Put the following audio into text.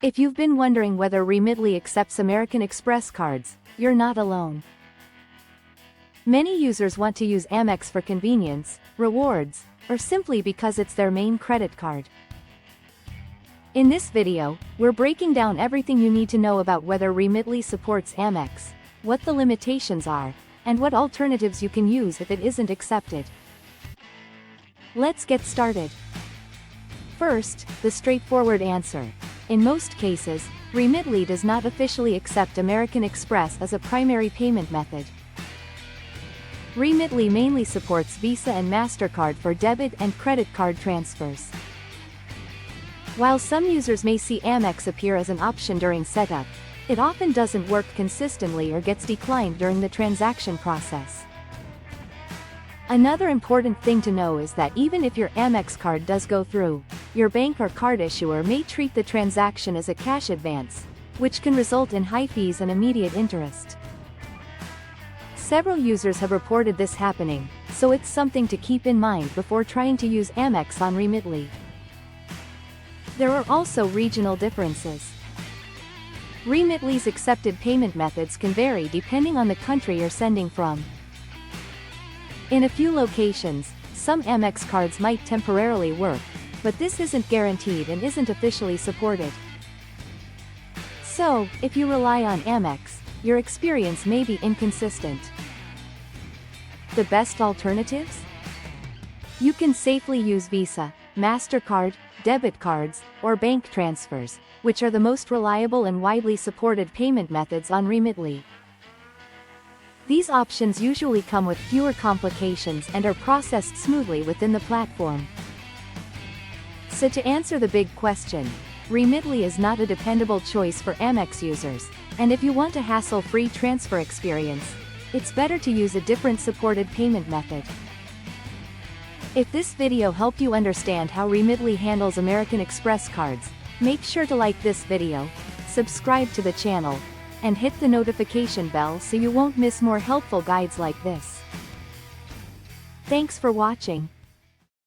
If you've been wondering whether Remitly accepts American Express cards, you're not alone. Many users want to use Amex for convenience, rewards, or simply because it's their main credit card. In this video, we're breaking down everything you need to know about whether Remitly supports Amex, what the limitations are, and what alternatives you can use if it isn't accepted. Let's get started. First, the straightforward answer. In most cases, Remitly does not officially accept American Express as a primary payment method. Remitly mainly supports Visa and Mastercard for debit and credit card transfers. While some users may see Amex appear as an option during setup, it often doesn't work consistently or gets declined during the transaction process. Another important thing to know is that even if your Amex card does go through, your bank or card issuer may treat the transaction as a cash advance, which can result in high fees and immediate interest. Several users have reported this happening, so it's something to keep in mind before trying to use Amex on Remitly. There are also regional differences. Remitly's accepted payment methods can vary depending on the country you're sending from. In a few locations, some Amex cards might temporarily work, but this isn't guaranteed and isn't officially supported. So, if you rely on Amex, your experience may be inconsistent. The best alternatives? You can safely use Visa, Mastercard, debit cards, or bank transfers, which are the most reliable and widely supported payment methods on Remitly. These options usually come with fewer complications and are processed smoothly within the platform. So to answer the big question, Remitly is not a dependable choice for Amex users, and if you want a hassle-free transfer experience, it's better to use a different supported payment method. If this video helped you understand how Remitly handles American Express cards, make sure to like this video, subscribe to the channel, and hit the notification bell so you won't miss more helpful guides like this. Thanks for watching.